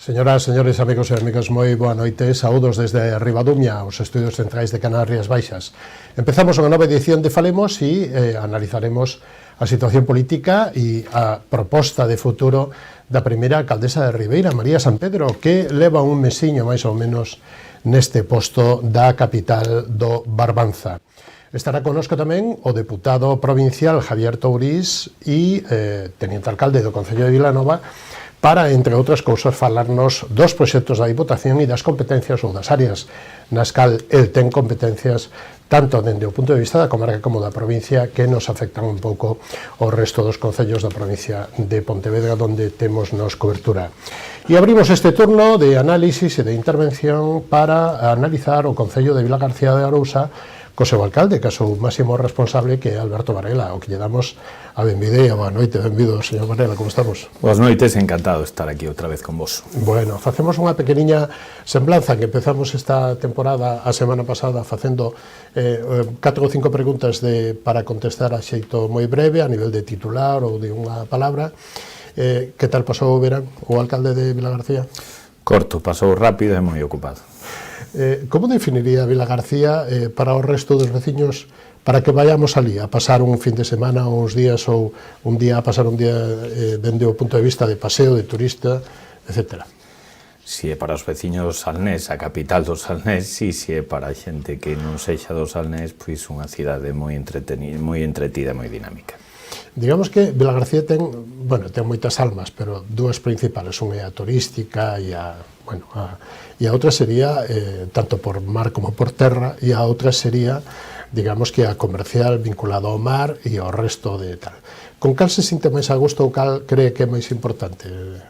Señoras, señores, amigos e amigas, moi boa noite. Saúdos desde Ribadumia, os estudios centrais de Canarias Baixas. Empezamos unha nova edición de Falemos e analizaremos a situación política e a proposta de futuro da primeira alcaldesa de Ribeira, María Sampedro, que leva un mesiño máis ou menos neste posto da capital do Barbanza. Estará connosco tamén o deputado provincial Javier Tourís e teniente alcalde do Concello de Vilanova para, entre outras cousas, falarnos dos proxectos da Diputación e das competencias ou das áreas nas cal el ten competencias tanto dende o punto de vista da comarca como da provincia que nos afectan un pouco o resto dos concellos da provincia de Pontevedra onde temos nos cobertura. E abrimos este turno de análisis e de intervención para analizar o Concello de Vilagarcía de Arousa co seu alcalde, que é o máximo responsable, que é Alberto Varela, o que lle damos a benvida e a boa noite. Benvido, señor Varela, como estamos? Boas noites, encantado de estar aquí outra vez con vos. Bueno, facemos unha pequeniña semblanza que empezamos esta temporada a semana pasada facendo 4 ou 5 preguntas para contestar a xeito moi breve, a nivel de titular ou de unha palabra. Que tal pasou o verán o alcalde de Vilagarcía? Corto, pasou rápido e moi ocupado. Como definiría Vilagarcía para o resto dos veciños para que vayamos ali a pasar un fin de semana ou uns días ou un día a pasar un día dende o punto de vista de paseo, de turista, etc.? Si é para os veciños salnés, a capital do Salnés, si é para a xente que non sexa do Salnés, pois unha cidade moi entretida, moi dinámica. Digamos que Vilagarcía ten moitas almas, pero dúas principales, unha é a turística e a outra sería, tanto por mar como por terra, e a outra sería, digamos que a comercial vinculada ao mar e ao resto de tal. Con cal se sinte máis a gusto ou cal cree que é máis importante,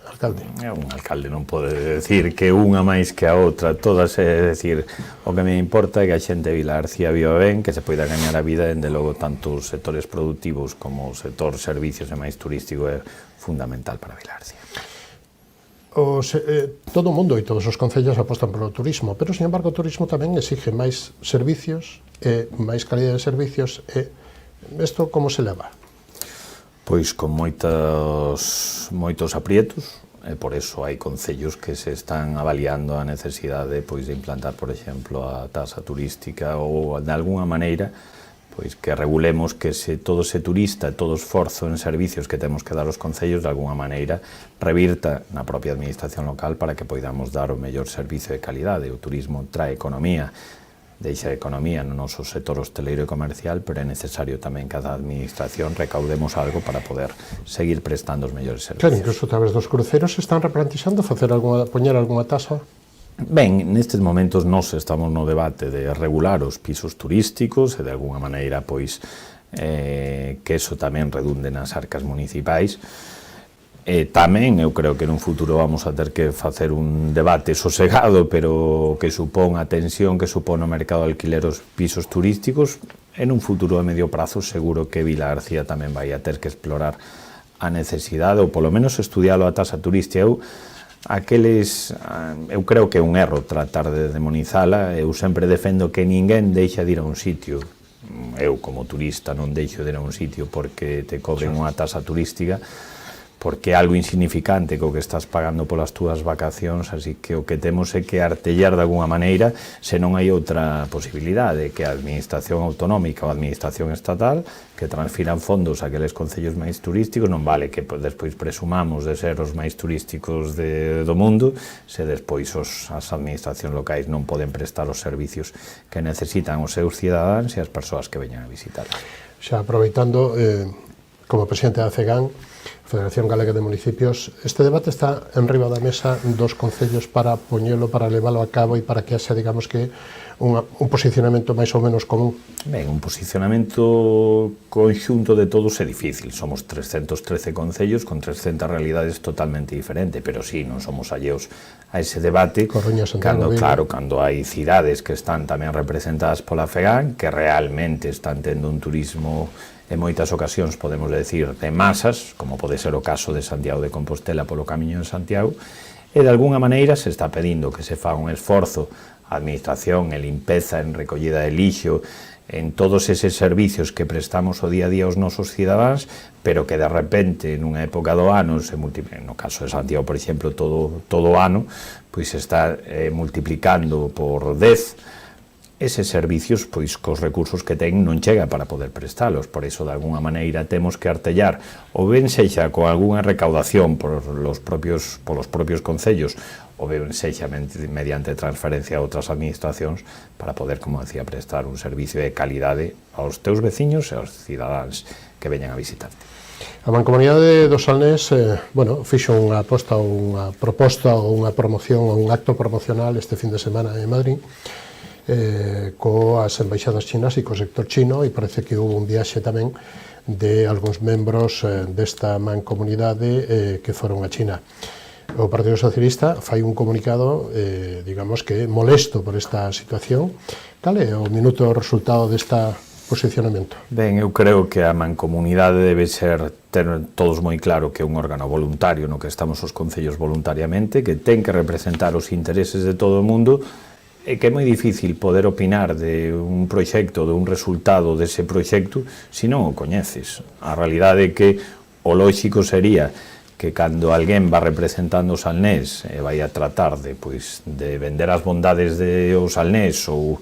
alcalde? Un alcalde non pode decir que unha máis que a outra, todas, é decir, o que me importa é que a xente de Vilagarcía viva ben, que se poida gañar a vida, dende logo, tanto os sectores productivos como o sector servicios e máis turístico é fundamental para Vilagarcía. Todo o mundo e todos os concellos apostan polo turismo, pero, sin embargo, o turismo tamén exige máis servicios e máis calidad de servicios. Isto como se leva? Pois con moitos aprietos, e por eso hai concellos que se están avaliando a necesidade de implantar, por exemplo, a taxa turística ou, de alguna maneira, que regulemos que todo ese turista, todo o esforzo en servicios que temos que dar aos concellos, de alguna maneira, revirta na propia administración local para que poidamos dar o mellor servicio de calidade. O turismo trae economía, deixa economía no noso sector hosteleiro e comercial, pero é necesario tamén que a administración recaudemos algo para poder seguir prestando os mellores servicios. Claro, incluso a través dos cruceros se están replantexando poñer algunha taxa? Ben, nestes momentos nós estamos no debate de regular os pisos turísticos e de alguna maneira que eso tamén redunde nas arcas municipais. Tamén eu creo que nun futuro vamos a ter que facer un debate sosegado, pero que supón a tensión que supón o mercado de alquiler os pisos turísticos. En un futuro a medio prazo seguro que Vilagarcía tamén vai a ter que explorar a necesidade, ou polo menos estudialo a taxa turística. Eu creo que é un erro tratar de demonizala. Eu sempre defendo que ninguén deixa de ir a un sitio. Eu, como turista, non deixo de ir a un sitio porque te cobren unha taxa turística, porque é algo insignificante co que estás pagando polas túas vacacións, así que o que temos é que artellar de alguna maneira, se non hai outra posibilidade, que a administración autonómica ou a administración estatal que transfiran fondos a aqueles concellos máis turísticos. Non vale que despois presumamos de ser os máis turísticos do mundo, se despois as administracións locais non poden prestar os servicios que necesitan os seus cidadáns e as persoas que veñan a visitar. Xa aproveitando, como presidente da CEGAN, Federación Galega de Municipios, este debate está en riba da mesa dos concellos para poñelo, para leválo a cabo e para que haxa, digamos que, un posicionamento máis ou menos común? Ben, un posicionamento conxunto de todos é difícil. Somos 313 concellos con 300 realidades totalmente diferentes, pero sí, non somos alleos a ese debate. Coruña, Santiago, cando hai cidades que están tamén representadas pola FEGAN, que realmente están tendo un turismo en moitas ocasións, podemos decir, de masas, como pode ser o caso de Santiago de Compostela polo Camiño de Santiago, e de alguna maneira se está pedindo que se faga un esforzo a administración en limpeza, en recollida de lixo, en todos eses servicios que prestamos o día a día aos nosos cidadáns, pero que de repente nunha época do ano, no caso de Santiago, por exemplo, todo o ano, pois está multiplicando por 10 eses servicios, pois cos recursos que ten non chega para poder prestalos. Por iso, de alguna maneira, temos que artellar ou ben sexa con algunha recaudación polos propios concellos, ou ben sexa mediante transferencia a outras administracións para poder, como decía, prestar un servicio de calidade aos teus veciños e aos cidadáns que veñan a visitarte. A Mancomunidade do Salnés, fixo unha aposta ou unha proposta ou unha promoción ou un acto promocional este fin de semana en Madrid, coas embaixadas chinas e co sector chino, e parece que houve un viaxe tamén de algúns membros desta mancomunidade que foron a China. O Partido Socialista fai un comunicado, digamos que molesto por esta situación. Cal é o minuto resultado desta posicionamento? Ben, eu creo que a mancomunidade debe ser ter todos moi claro que é un órgano voluntario no que estamos os concellos voluntariamente, que ten que representar os intereses de todo o mundo, e que é moi difícil poder opinar de un proxecto, de un resultado dese proxecto, se non o coñeces. A realidade é que o lóxico sería que cando alguén va representando o Salnés e vai a tratar de vender as bondades do Salnés ou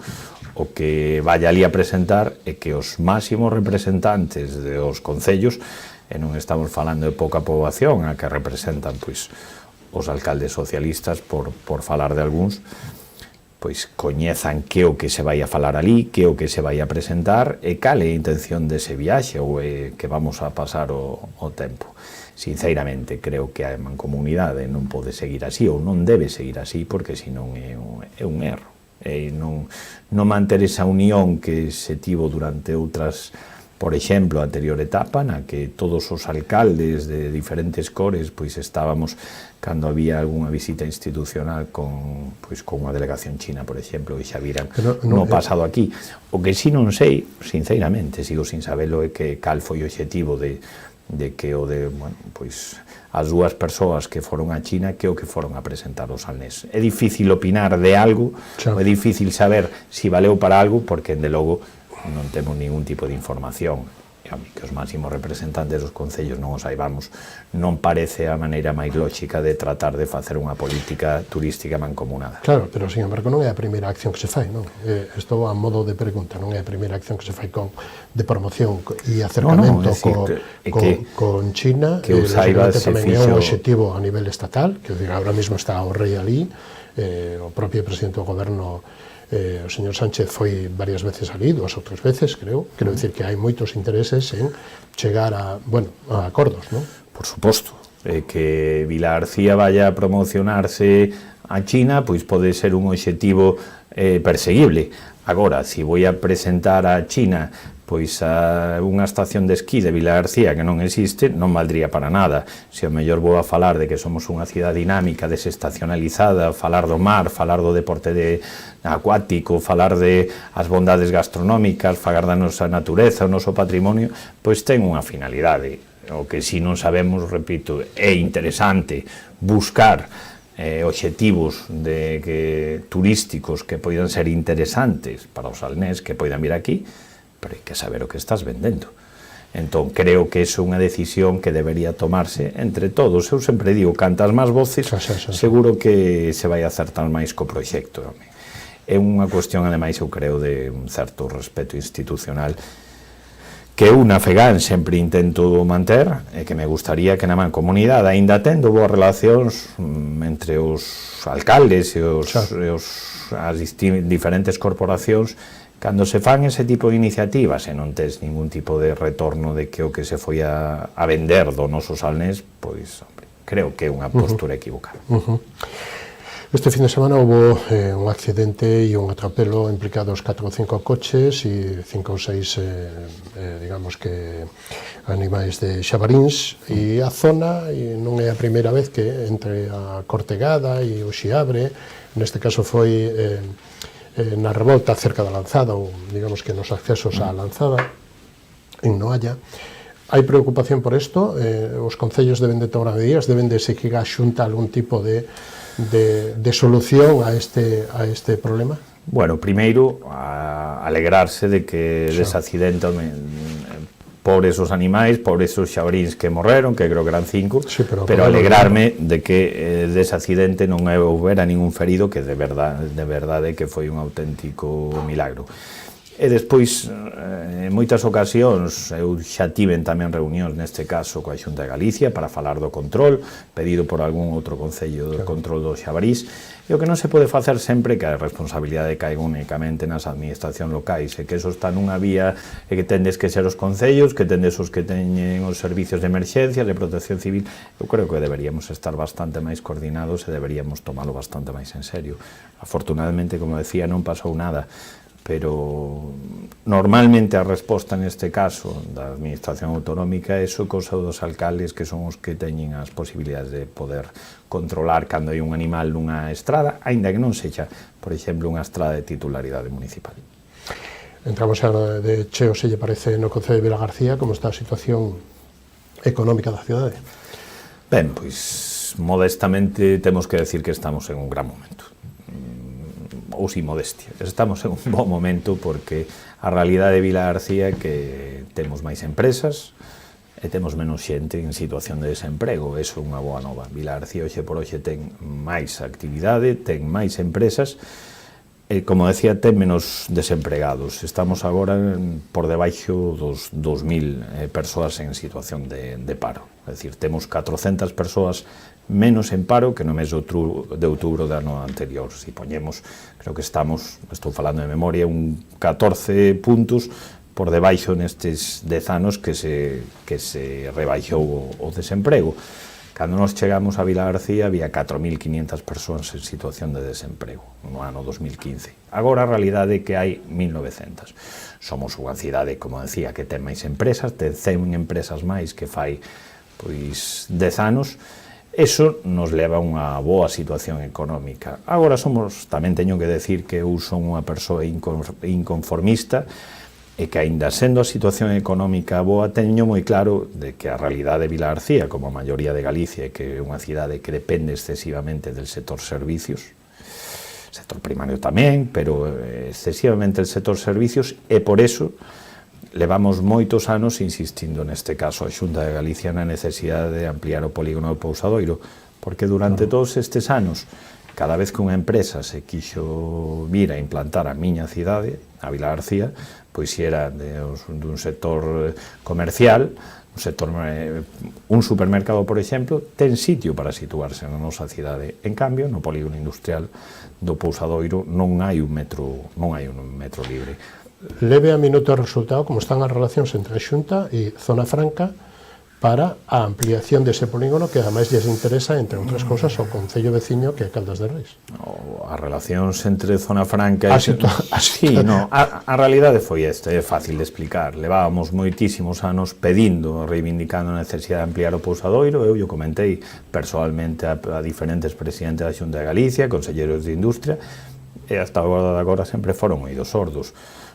o que vaya ali a presentar, e que os máximos representantes dos concellos, e non estamos falando de pouca poboación a que representan os alcaldes socialistas, por falar de algúns, pois coñezan que o que se vai a falar ali, que o que se vai a presentar e cal é a intención dese viaxe ou que vamos a pasar o tempo. Sinceramente, creo que a mancomunidade non pode seguir así ou non debe seguir así, porque senón é un erro. Non manter esa unión que se tivo durante outras, por exemplo, a anterior etapa, na que todos os alcaldes de diferentes cores estábamos cando había algunha visita institucional con unha delegación china, por exemplo, e xa viran no pasado aquí. O que si non sei, sinceramente, sigo sin sabelo, é que cal foi o obxectivo de que as dúas persoas que foron a China, que o que foron a presentar ao Salnés. É difícil opinar de algo, é difícil saber se valeu para algo, porque, de logo, non temos ningún tipo de información. Que os máximos representantes dos concellos non o saibamos, non parece a maneira máis lóxica de tratar de facer unha política turística mancomunada. Claro, pero, sin embargo, non é a primeira acción que se fai, non? Isto a modo de pregunta, non é a primeira acción que se fai de promoción e acercamento con China. Que o saiba se tamén fixo... é un obxectivo a nivel estatal, que agora mesmo está o rei ali, o propio presidente do goberno, o señor Sánchez foi varias veces ali, 2 ou 3 veces, creo dicir que hai moitos intereses en chegar a acordos, non? Por suposto, que Vilagarcía vaya a promocionarse a China, pois pode ser un obxectivo perseguible. Agora, se vou a presentar a China a unha estación de esquí de Vilagarcía que non existe, non valdría para nada. Se ao mellor vou a falar de que somos unha cidade dinámica, desestacionalizada, falar do mar, falar do deporte acuático, falar de as bondades gastronómicas, falar da nosa natureza, o noso patrimonio, pois ten unha finalidade. O que si non sabemos, repito, é interesante buscar obxectivos turísticos que poidan ser interesantes para os salnés que poidan vir aquí, pero hai que saber o que estás vendendo. Entón, creo que iso é unha decisión que debería tomarse entre todos. Eu sempre digo, cantas máis voces, seguro que se vai acertar máis co proxecto. É unha cuestión, ademais, eu creo, de un certo respeto institucional que eu na FEGAN sempre intento manter, e que me gustaría que na mancomunidade, aínda tendo boas relacións entre os alcaldes e as diferentes corporacións, cando se fan ese tipo de iniciativas e non tes ningún tipo de retorno de que o que se foi a vender do noso Salnés, pois, hombre, creo que é unha postura equivocada. Este fin de semana houve un accidente e un atropelo implicados 4 ou 5 coches e 5 ou 6, digamos que, animais de xabaríns, e a zona non é a primeira vez que entre a Cortegada e o Xiabre, neste caso foi na revolta cerca da Lanzada, ou digamos que nos accesos á Lanzada, en Noalla. Hai preocupación por isto? Os concellos deben de tomar medidas, deben de seguir a xunta algún tipo de solución a este problema? Bueno, primeiro, alegrarse de que dese accidente pobres os animais, pobres os xabaríns que morreron, que creo que eran 5, sí, pero alegrarme de que dese accidente non houbera ningún ferido, que de verdade que foi un auténtico milagro. E despois, en moitas ocasións, eu xa tiven tamén reunións, neste caso, coa Xunta de Galicia, para falar do control, pedido por algún outro concello do control dos xabarís, e o que non se pode facer sempre que a responsabilidade caiga únicamente nas administracións locais, e que eso está nunha vía e que tendes que ser os concellos, que tendes os que teñen os servicios de emerxencia, de protección civil. Eu creo que deberíamos estar bastante máis coordinados e deberíamos tomalo bastante máis en serio. Afortunadamente, como decía, non pasou nada, pero normalmente a resposta neste caso da administración autonómica é iso cousa dos alcaldes, que son os que teñen as posibilidades de poder controlar cando hai un animal nunha estrada, aínda que non sexa, por exemplo, unha estrada de titularidade municipal. Entramos xa de cheo, se lle parece, no concello de Vilagarcía, como está a situación económica da cidade? Ben, pois, modestamente, temos que decir que estamos en un gran momento. Ou sin modestia, estamos en un bon momento, porque a realidade de Vilagarcía é que temos máis empresas e temos menos xente en situación de desemprego. Eso é unha boa nova. Vilagarcía hoxe por hoxe ten máis actividade, ten máis empresas e, como decía, ten menos desempregados. Estamos agora por debaixo dos 2.000 persoas en situación de paro. É dicir, temos 400 persoas menos en paro que no mes de outubro do ano anterior. Se poñemos, creo que estamos, estou falando de memoria, un 14 puntos por debaixo nestes 10 anos que se rebaixou o desemprego. Cando nos chegamos a Vilagarcía había 4.500 persoas en situación de desemprego no ano 2015. Agora a realidade é que hai 1.900. Somos unha cidade, como decía, que ten máis empresas, ten 100 empresas máis que fai pois 10 anos. Eso nos leva a unha boa situación económica. Agora tamén teño que decir que eu son unha persoa inconformista e que, aínda sendo a situación económica boa, teño moi claro de que a realidade de Vilagarcía, como a maioría de Galicia, que é unha cidade que depende excesivamente del sector servicios, sector primario tamén, pero excesivamente del sector servicios, e por eso levamos moitos anos insistindo, neste caso, a Xunta de Galicia, na necesidade de ampliar o polígono do Pousadoiro, porque durante todos estes anos, cada vez que unha empresa se quixo vir a implantar a miña cidade, a Vilagarcía, pois se era dun sector comercial, un supermercado, por exemplo, ten sitio para situarse na nosa cidade. En cambio, no polígono industrial do Pousadoiro non hai un metro libre. Leve a minuto o resultado, como están as relacións entre a Xunta e Zona Franca para a ampliación dese polígono, que ademais lles interesa, entre outras cousas, ao concello veciño que é Caldas de Reis. As relacións entre Zona Franca e... Sí, no, a realidade foi esta, é fácil de explicar. Levábamos moitísimos anos pedindo, reivindicando a necesidade de ampliar o Pousadoiro. Eu comentei persoalmente a diferentes presidentes da Xunta de Galicia, conselleiros de Industria, e hasta agora sempre foron oídos sordos.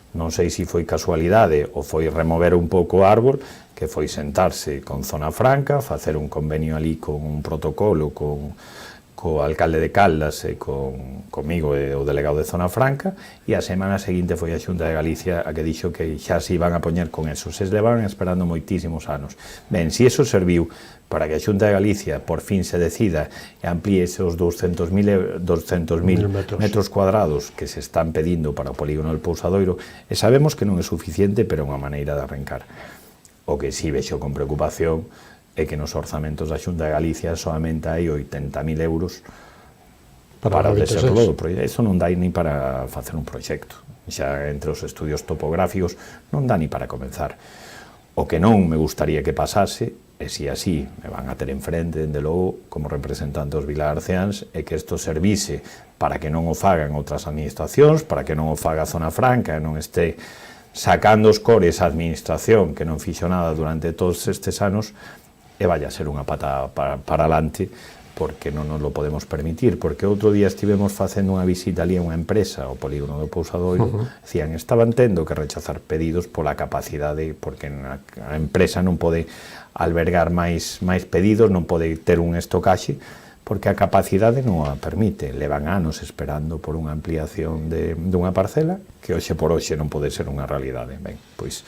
Non sei se foi casualidade ou foi remover un pouco o árbol, que foi sentarse con Zona Franca, facer un convenio ali con un protocolo co alcalde de Caldas e comigo e o delegado de Zona Franca, e a semana seguinte foi a Xunta de Galicia a que dixo que xa se iban a poñer con eso. Se levaban esperando moitísimos anos. Ben, se iso serviu para que a Xunta de Galicia por fin se decida e amplíe esos 200.000 metros cuadrados que se están pedindo para o polígono del Pousadoiro, e sabemos que non é suficiente, pero é unha maneira de arrancar. O que si vexo con preocupación é que nos orzamentos da Xunta de Galicia solamente hai 80.000 euros para o desenvolvemento do proxecto. Iso non dá ni para facer un proxecto. Xa entre os estudios topográficos non dá ni para comenzar. O que non me gustaría que pasase, e se así me van a ter enfrente, dende logo, como representante dos vilagarceáns, é que isto servise para que non o fagan outras administracións, para que non o faga a Zona Franca, e non este sacando os cores a administración que non fixo nada durante todos estes anos, e vaya a ser unha pata para alante, porque non nos lo podemos permitir, porque outro día estivemos facendo unha visita ali a unha empresa, ao polígono do Pousadoiro, decían, estaban tendo que rechazar pedidos pola capacidade, porque a empresa non pode albergar máis pedidos, non pode ter un estocaxe, porque a capacidade non a permite. Levan anos esperando por unha ampliación dunha parcela que hoxe por hoxe non pode ser unha realidade. Ben, pois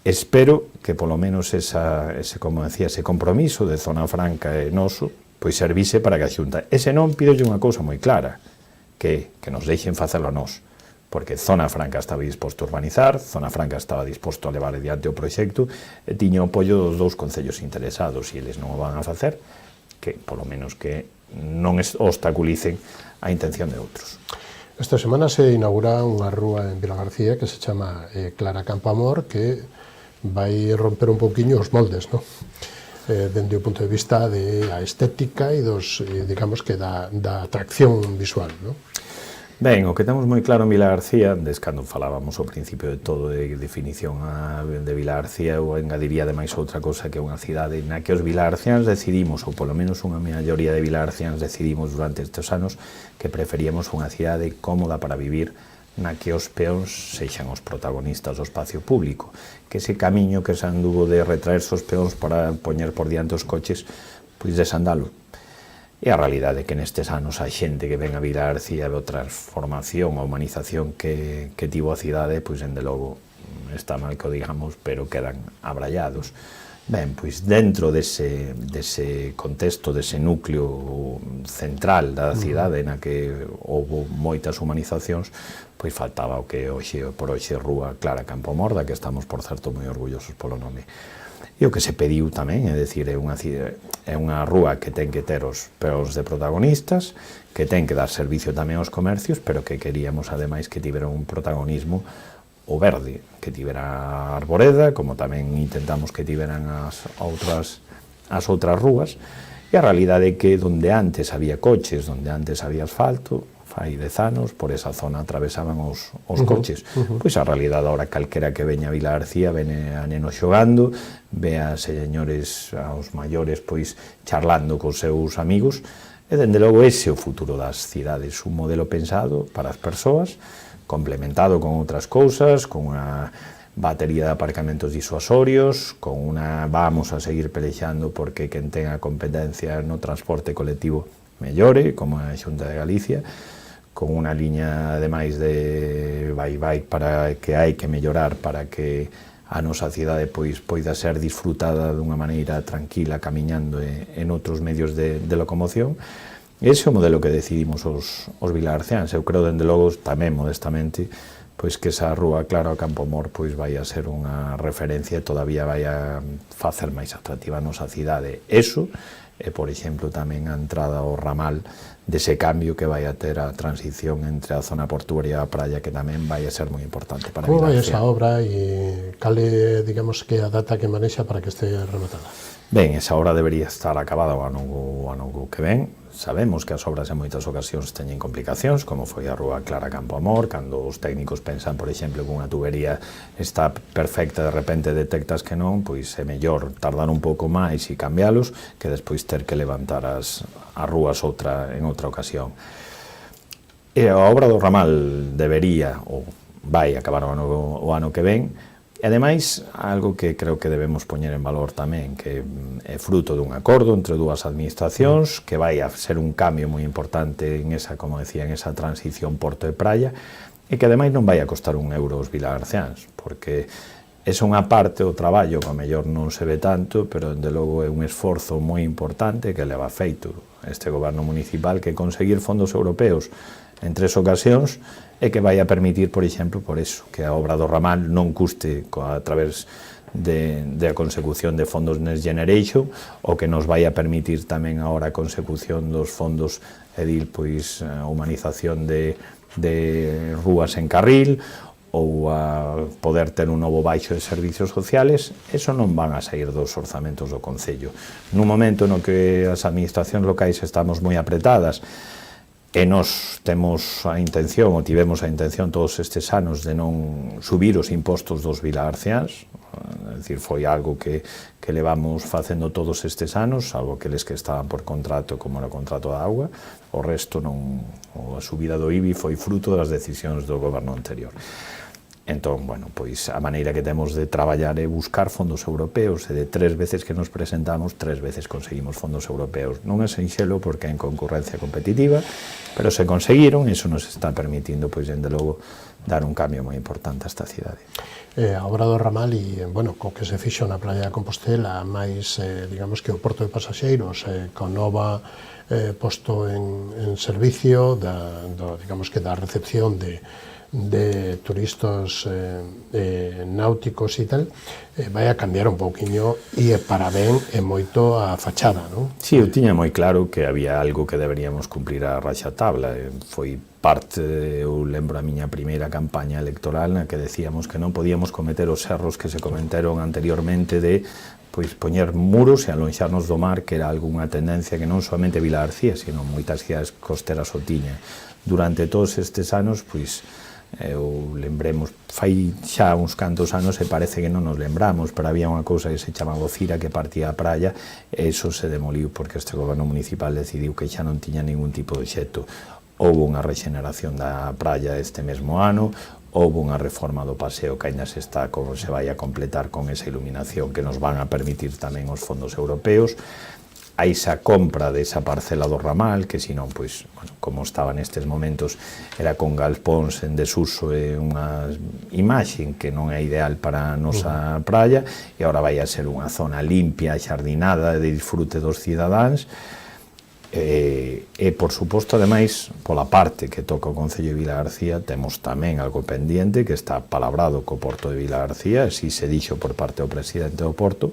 espero que polo menos ese, como decía, ese compromiso de zona franca e noso pois servise para que a Xunta. E se non, pidolle unha cousa moi clara, que nos deixen facelo a nós, porque Zona Franca estaba disposto a urbanizar, Zona Franca estaba disposto a levar adiante o proxecto e tiña o apoio dos dous concellos interesados, e eles non o van a facer, que polo menos que non obstaculicen a intención de outros. Esta semana se inaugura unha rúa en Vilagarcía que se chama Clara Campoamor, que vai romper un pouquiño os moldes, non? Dende o punto de vista da estética e dos, digamos que da atracción visual, non? Ben, o que temos moi claro en Vilagarcía, desde cando falábamos ao principio de todo de definición de Vilagarcía, eu engadiría ademais outra cosa, que é unha cidade na que os vilagarciáns decidimos, ou polo menos unha maioría de vilagarciáns decidimos durante estes anos, que preferíamos unha cidade cómoda para vivir, na que os peóns sexan os protagonistas do espacio público, que ese camiño que se anduvo de retraerse os peóns para poñer por diante os coches, pois desandalo. E a realidade é que nestes anos a xente que ven a Vilagarcía ve a transformación, a humanización que tivo a cidade, pois, dende logo, está mal que o digamos, pero quedan abrallados. Ben, pois, dentro dese contexto, dese núcleo central da cidade, na que houve moitas humanizacións, pois faltaba o que hoxe por hoxe Rúa Clara Campoamor, da que estamos, por certo, moi orgullosos polo nome. E o que se pediu tamén, é dicir, é unha rúa que ten que ter os peóns de protagonistas, que ten que dar servicio tamén aos comercios, pero que queríamos, ademais, que tivera un protagonismo o verde, que tivera a arboreda, como tamén intentamos que tiveran as outras rúas, e a realidade é que donde antes había coches, donde antes había asfalto, fai 10 anos, por esa zona atravesaban os coches. Pois a realidade agora, calquera que veña a Vilagarcía, vene a nenos xogando, ve a señores, aos maiores, pois charlando cos seus amigos, e dende logo ese é o futuro das cidades, un modelo pensado para as persoas, complementado con outras cousas, con unha batería de aparcamentos disuasorios, con unha vamos a seguir pelexando porque quen ten a competencia no transporte colectivo mellore, como a Xunta de Galicia, con unha liña, ademais, de vai para que hai que mellorar para que a nosa cidade pois poida ser disfrutada dunha maneira tranquila, camiñando en outros medios de locomoción. Ese é o modelo que decidimos os vilagarciáns. Eu creo, dende logo, tamén modestamente, pois que esa rúa Clara Campoamor pois vai a ser unha referencia e todavía vai a facer máis atractiva a nosa cidade. Eso é, por exemplo, tamén a entrada ao ramal dese cambio que vai a ter a transición entre a zona portuaria e a praia, que tamén vai a ser moi importante para Como vai Vilagarcía. esa obra e cal é, digamos, que a data que manexa para que este rematada? Ben, esa obra debería estar acabada o ano que ven. Sabemos que as obras en moitas ocasións teñen complicacións, como foi a rúa Clara Campoamor, cando os técnicos pensan, por exemplo, que unha tubería está perfecta, de repente detectas que non, pois é mellor tardar un pouco máis e cambialos que despois ter que levantar as rúas en outra ocasión. E a obra do ramal debería, ou vai acabar o ano que ven. E, ademais, algo que creo que debemos poñer en valor tamén, que é fruto dun acordo entre dúas administracións, que vai a ser un cambio moi importante en esa, como decía, en esa transición porto e praia, e que ademais non vai a costar €1 aos vilagarciáns, porque esa unha parte do traballo que ao mellor non se ve tanto, pero, dende logo, é un esforzo moi importante que leva feito este goberno municipal, que conseguir fondos europeos en 3 ocasións, e que vai a permitir, por exemplo, por eso, que a obra do ramal non custe a través da consecución de fondos Next Generation, o que nos vai a permitir tamén agora a consecución dos fondos EDIL, pois a humanización de rúas en carril, ou a poder ter un novo baixo de servicios sociales. Eso non van a sair dos orzamentos do Concello. Nun momento no que as administracións locais estamos moi apretadas, e nós temos a intención, ou tivemos a intención todos estes anos, de non subir os impostos dos vilagarciáns, é dicir, foi algo que levamos facendo todos estes anos, algo que eles que estaban por contrato, como era o contrato da auga, o resto non, a subida do IBI foi fruto das decisións do goberno anterior. Entón, bueno, pois a maneira que temos de traballar é buscar fondos europeos, e de 3 veces que nos presentamos, 3 veces conseguimos fondos europeos. Non é sinxelo porque é en concurrencia competitiva, pero se conseguiron, e iso nos está permitindo, pois, dende logo, dar un cambio moi importante a esta cidade. A obra do ramal e, bueno, co que se fixo na Praia de Compostela, máis, digamos que o porto de pasaxeiros, con nova posto en servicio digamos que da recepción de turistas náuticos e tal, vai a cambiar un pouquiño e para ben é moito a fachada, non? Sí, eu tiña moi claro que había algo que deberíamos cumplir a raxatabla. Foi parte, eu lembro a miña primeira campaña electoral na que decíamos que non podíamos cometer os erros que se cometeron anteriormente de pois poñer muros e alonxarnos do mar, que era algunha tendencia que non somente Vila García, sino moitas cidades costeras o tiña. Durante todos estes anos, pois, eu lembremos, fai xa uns cantos anos e parece que non nos lembramos, pero había unha cousa que se chamaba Cira que partía a praia, e iso se demoliu porque este goberno municipal decidiu que xa non tiña ningún tipo de xeto. Houve unha rexeneración da praia este mesmo ano, houve unha reforma do paseo que ainda se vai a completar con esa iluminación que nos van a permitir tamén os fondos europeos. A esa compra desa parcela do ramal, que senón, pois, bueno, como estaba nestes momentos, era con galpóns en desuso e unha imaxe que non é ideal para a nosa praia, e agora vai a ser unha zona limpia, xardinada, de disfrute dos cidadáns, e, por suposto, ademais, pola parte que toca o Concello de Vila García, temos tamén algo pendiente que está palabrado co Porto de Vila García, así se dixo por parte do presidente do Porto,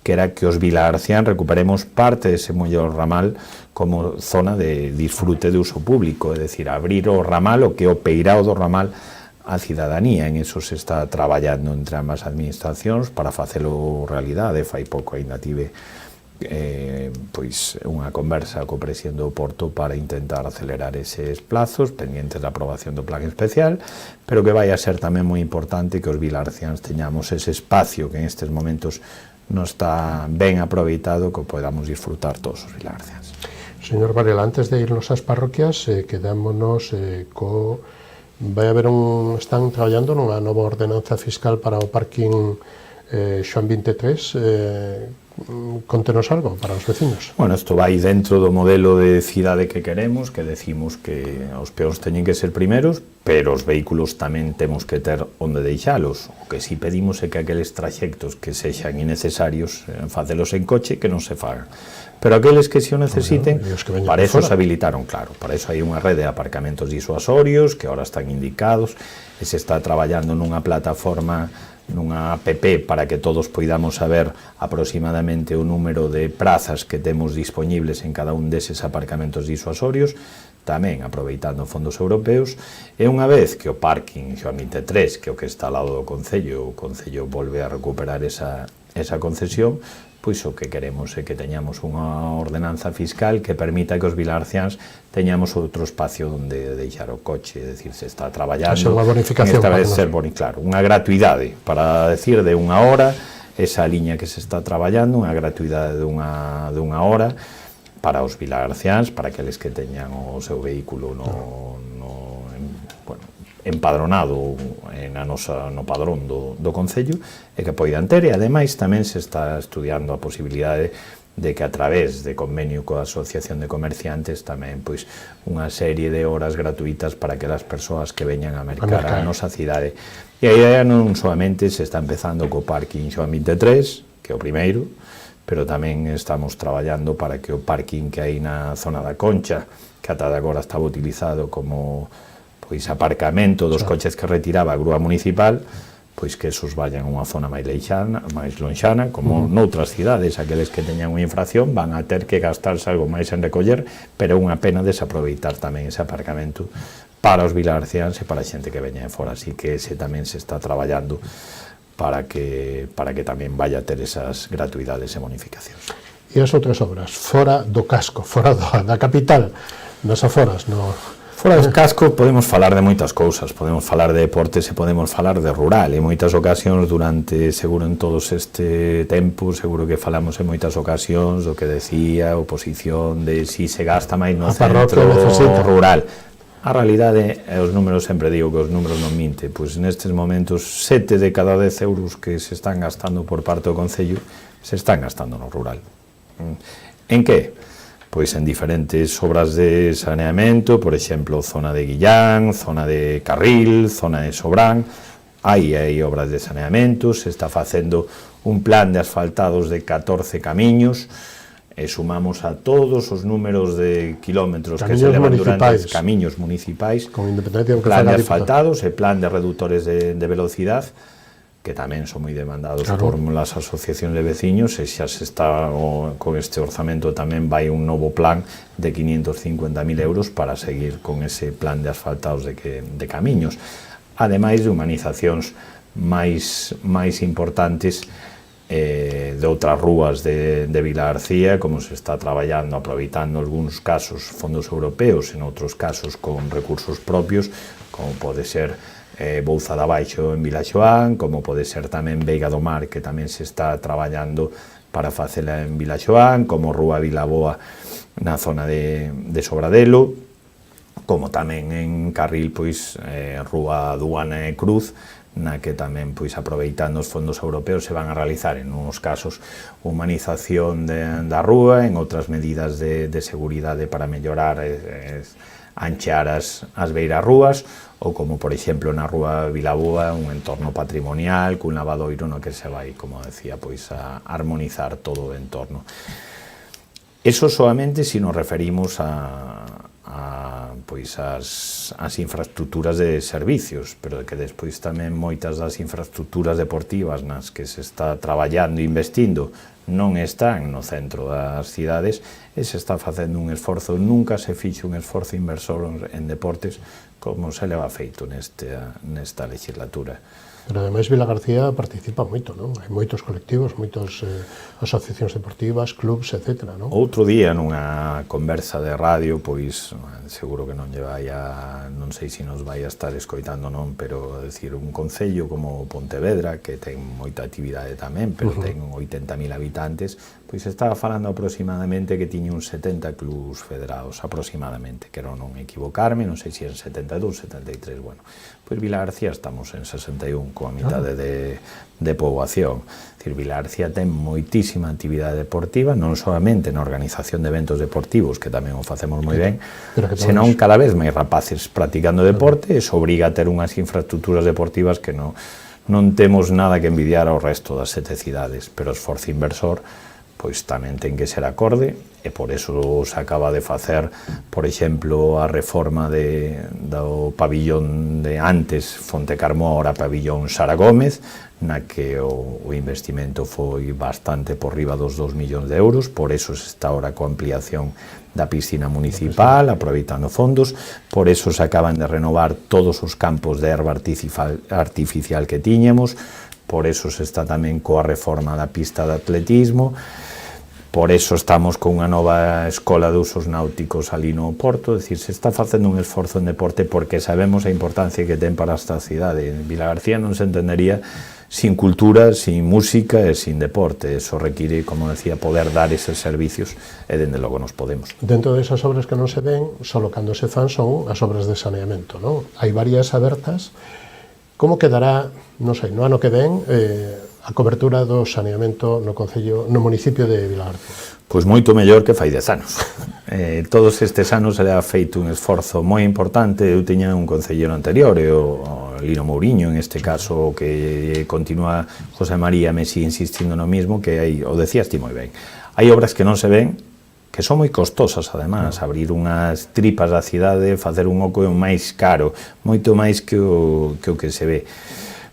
que era que os vilagarcián recuperemos parte dese mellor ramal como zona de disfrute de uso público, é dicir, abrir o ramal, o que é o peirao do ramal á cidadanía. En eso se está traballando entre ambas administracións para facelo realidade. Fai pouco ainda tive pois unha conversa co presidente do Porto para intentar acelerar eses plazos pendientes da aprobación do plan especial, pero que vai a ser tamén moi importante que os vilagarciáns teñamos ese espacio que en estes momentos non está ben aproveitado, que podamos disfrutar todos os vilagarciáns. Señor Varela, antes de irnos ás parroquias, quedámonos vai haber están traballando nunha nova ordenanza fiscal para o parking Xoán 23, contenos algo para os vecinos. Bueno, isto vai dentro do modelo de cidade que queremos, que decimos que os peóns teñen que ser primeros, pero os vehículos tamén temos que ter onde deixalos. O que si pedimos é que aqueles traxectos que sexan innecesarios, facelos en coche, que non se fagan. Pero aqueles que si o necesiten, para eso se habilitaron, claro, para eso hai unha rede de aparcamentos disuasorios que ahora están indicados, e se está traballando nunha plataforma, nunha app para que todos poidamos saber aproximadamente o número de prazas que temos disponibles en cada un deses aparcamentos disuasorios, tamén aproveitando fondos europeus, e unha vez que o parking Xoán 23, que é o que está ao lado do Concello, o Concello volve a recuperar esa concesión, pois o que queremos é que teñamos unha ordenanza fiscal que permita que os vilagarciáns teñamos outro espacio onde deixar o coche, é dicir, se está traballando unha bonificación, esta vez ser claro, unha gratuidade, para decir de unha hora, esa liña que se está traballando, unha gratuidade de unha hora para os vilagarciáns, para aqueles que teñan o seu vehículo empadronado no padrón do Concello, e que poidan ter, e ademais tamén se está estudiando a posibilidade de que a través de convenio coa Asociación de Comerciantes tamén pois unha serie de horas gratuitas para que as persoas que veñan a mercar a nosa cidade. E a idea non solamente se está empezando co parking Xoán 23, que é o primeiro, pero tamén estamos traballando para que o parking que hai na zona da Concha, que ata agora estaba utilizado como pois aparcamento dos coches que retiraba a grúa municipal, pois que esos vayan a unha zona máis lonxana, como noutras cidades, aqueles que teñan unha infracción van a ter que gastarse algo máis en recoller, pero é unha pena desaproveitar tamén ese aparcamento para os vilagarciáns e para a xente que veña de fora, así que ese tamén se está traballando para que tamén vaya a ter esas gratuidades e bonificacións. E as outras obras, fora do casco, fora da capital, nas aforas, Fora do casco podemos falar de moitas cousas, podemos falar de deportes e podemos falar de rural, e moitas ocasións durante, seguro en todos este tempo, seguro que falamos en moitas ocasións do que decía a oposición de si se gasta máis no centro rural. A realidade, os números, sempre digo que os números non minten, pois nestes momentos 7 de cada 10 euros que se están gastando por parte do Concello se están gastando no rural. En que? Pois en diferentes obras de saneamento, por exemplo, zona de Guillán, zona de Carril, zona de Sobrán, hai obras de saneamento, se está facendo un plan de asfaltados de 14 camiños, e sumamos a todos os números de kilómetros que se levan durante os camiños municipais, plan de asfaltados e plan de reductores de velocidade, que tamén son moi demandados por as asociacións de veciños, e xa se está con este orzamento tamén vai un novo plan de 550.000 euros para seguir con ese plan de asfaltados de camiños, ademais de humanizacións máis importantes de outras rúas de Vila García, como se está traballando, aproveitando algúns casos fondos europeos, en outros casos con recursos propios, como pode ser Bouza de Abaixo en Vila Xoán, como pode ser tamén Veiga do Mar, que tamén se está traballando para facela en Vila Xoán, como Rúa Vilaboa na zona de Sobradelo, como tamén en Carril, pois, Rúa Duana e Cruz, na que tamén, pois, aproveitando os fondos europeos se van a realizar, en uns casos, humanización da rúa, en outras medidas de seguridade para mellorar, anchear as beirarrúas, ou como, por exemplo, na Rúa Vilaboa, un entorno patrimonial, cun lavadoiro no que se vai, como decía, pois, a armonizar todo o entorno. Eso solamente se nos referimos pois as infraestructuras de servicios, pero que despois tamén moitas das infraestructuras deportivas nas que se está traballando e investindo non están no centro das cidades, e se está facendo un esforzo, nunca se fixe un esforzo inversor en deportes como se leva feito nesta legislatura. Pero ademais Vila García participa moito, non? Hai moitos colectivos, moitas asociacións deportivas, clubs, etc. non? Outro día, nunha conversa de radio, pois, seguro que non lle vai a, non sei se nos vai a estar escoitando non, pero, decir, un concello como Pontevedra, que ten moita actividade tamén, pero ten 80.000 habitantes, pois estaba falando aproximadamente que tiña uns 70 clubs federados, aproximadamente, quero non equivocarme, non sei se en 72, 73, bueno. Pois Vila García estamos en 61, coa mitade de poboación. Dicir, Vila García ten moitísima actividade deportiva, non solamente na organización de eventos deportivos, que tamén o facemos moi ben, senón cada vez máis rapaces practicando deporte, e se obriga a ter unhas infraestructuras deportivas que non temos nada que envidiar ao resto das 7 cidades, pero o esforzo inversor pois tamén ten que ser acorde, e por eso se acaba de facer, por exemplo, a reforma do pabillón de antes Fontecarmo, ahora pabillón Sara Gómez, na que o investimento foi bastante por riba dos 2 millóns de euros, por eso se está ahora coa ampliación da piscina municipal, aproveitando fondos, por eso se acaban de renovar todos os campos de erva artificial que tiñemos, por eso se está tamén coa reforma da pista de atletismo, por eso estamos con unha nova escola de usos náuticos ali no Porto, é dicir, se está facendo un esforzo en deporte porque sabemos a importancia que ten para esta cidade. Vila García non se entendería sin cultura, sin música e sin deporte. Eso require, como decía, poder dar eses servicios, e dende logo nos podemos. Dentro desas obras que non se ven, solo cando se fan son as obras de saneamento, non? Hai varias abertas. Como quedará, non sei, no ano que ven, a cobertura do saneamento no concello, no municipio de Vila García? Pois moito mellor que fai 10 anos. Todos estes anos se le ha feito un esforzo moi importante. Eu tiña un concellero anterior, o Lino Mouriño, en este caso, que continúa José María, me sigue insistindo no mismo, que hai, o decías ti moi ben, hai obras que non se ven, que son moi costosas, además, abrir unhas tripas da cidade, facer un oco é o máis caro, moito máis que o que se ve.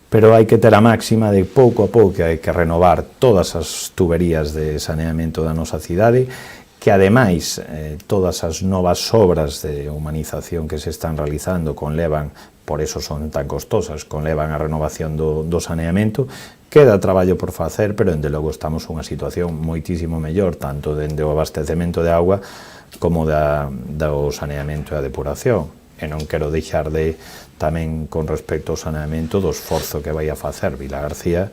Pero hai que ter a máxima de pouco a pouco, hai que renovar todas as tuberías de saneamento da nosa cidade, que ademais todas as novas obras de humanización que se están realizando conlevan, por eso son tan costosas, conlevan a renovación do saneamento. Queda traballo por facer, pero dende logo estamos nunha situación moitísimo mellor, tanto dende o abastecemento de auga como do saneamento e a depuración. E non quero deixar de, tamén con respecto ao saneamento, do esforzo que vai a facer Vila García,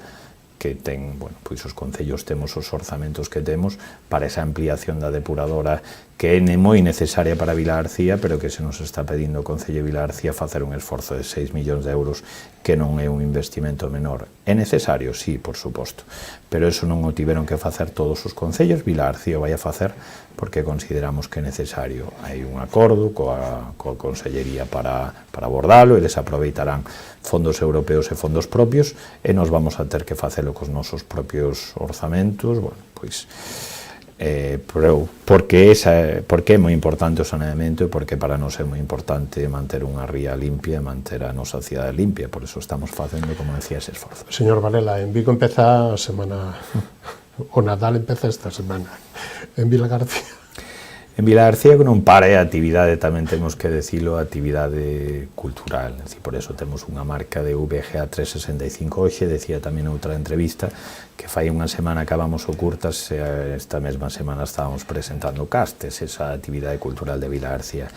que ten, bueno, pois os concellos temos os orzamentos que temos para esa ampliación da depuradora que é moi necesaria para Vilagarcía, pero que se nos está pedindo o Concello de Vilagarcía facer un esforzo de 6 millóns de euros, que non é un investimento menor. É necesario, sí, por suposto, pero eso non o tiveron que facer todos os concellos. Vilagarcía o vai a facer porque consideramos que é necesario. Hai un acordo coa Consellería para abordalo, eles aproveitarán fondos europeos e fondos propios, e nos vamos a ter que facelo cos nosos propios orzamentos. Bueno, pois porque é moi importante o saneamento e porque para nós é moi importante manter unha ría limpia e manter a nosa cidade limpia, por eso estamos facendo, como decía, ese esforzo. Señor Varela, en Vigo empeza a semana, o Nadal empeza esta semana, en Vilagarcía. En Vilagarcía non para a actividade, tamén temos que decilo, a actividade cultural, por eso temos unha marca de VGA 365. Hoxe decía tamén outra entrevista que fai unha semana acabamos o Curtas, esta mesma semana estábamos presentando Castes, esa actividade cultural de Vilagarcía.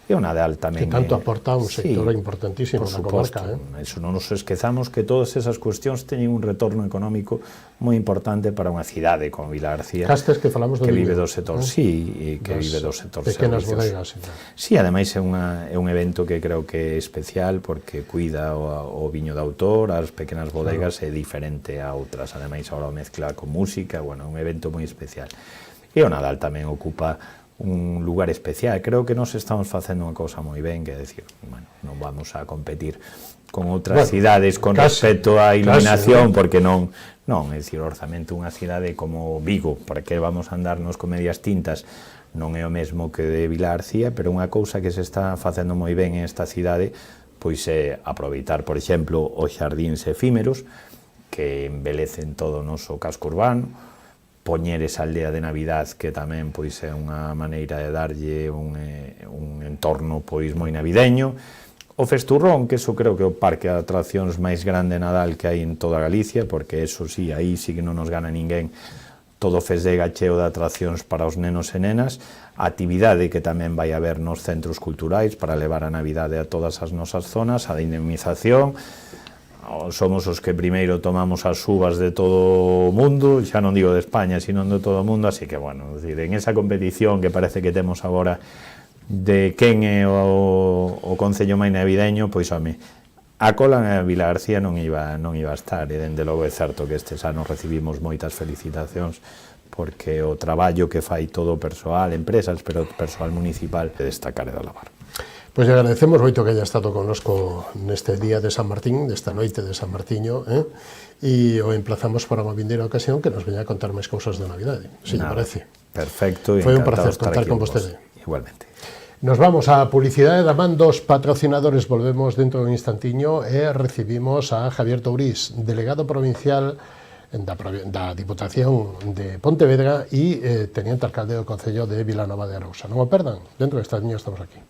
E o Nadal tamén... Que tanto aporta un sector importantísimo na comarca. Eso non nos esquezamos que todas esas cuestións teñen un retorno económico moi importante para unha cidade como Vilagarcía, Castes que falamos do que vive viño, do sector, sí, que vive do sector pequenas servicios. bodegas. Sí, ademais é un evento que creo que é especial porque cuida o viño de autor, as pequenas bodegas, é diferente a outras, ademais agora o mezcla con música, bueno, é un evento moi especial. E o Nadal tamén ocupa un lugar especial. Creo que nos estamos facendo unha cousa moi ben, que é dicir, bueno, non vamos a competir con outras cidades con respecto á iluminación, porque non, é dicir, o orzamento unha cidade como Vigo, para que vamos a andarnos con medias tintas, non é o mesmo que de Vilagarcía, pero unha cousa que se está facendo moi ben en esta cidade, pois é aproveitar, por exemplo, os xardíns efímeros, que embelecen todo o noso casco urbano, poñer esa aldea de Navidad, que tamén pois é unha maneira de darlle un entorno pois moi navideño. O Festurrón, que eso creo que é o parque de atraccións máis grande de Nadal que hai en toda Galicia, porque eso sí, aí sí que non nos gana ninguén. Todo Fesdega cheo de atraccións para os nenos e nenas, a actividade que tamén vai haber nos centros culturais para levar a Navidade a todas as nosas zonas, a dinamización. Somos os que primeiro tomamos as uvas de todo o mundo, xa non digo de España, sino de todo o mundo, así que, bueno, en esa competición que parece que temos agora de quen é o concello máis navideño, pois, home, a cola en Vilagarcía non iba a estar, e dende logo é certo que estes anos recibimos moitas felicitacións, porque o traballo que fai todo o persoal, empresas, pero o persoal municipal, é destacar e de alabar. Pois agradecemos moito que haya estado connosco neste día de San Martín, desta noite de San Martiño, e o emplazamos para unha vindeira ocasión que nos veña a contar máis cousas da Navidade, se lle parece. Perfecto, foi un placer contar con vostede. Igualmente. Nos vamos á publicidade da man dos patrocinadores, volvemos dentro dun instantiño e recibimos a Javier Tourís, delegado provincial da Diputación de Pontevedra e teniente alcalde do Concello de Vilanova de Arousa. Non o perdan, dentro desta liña estamos aquí.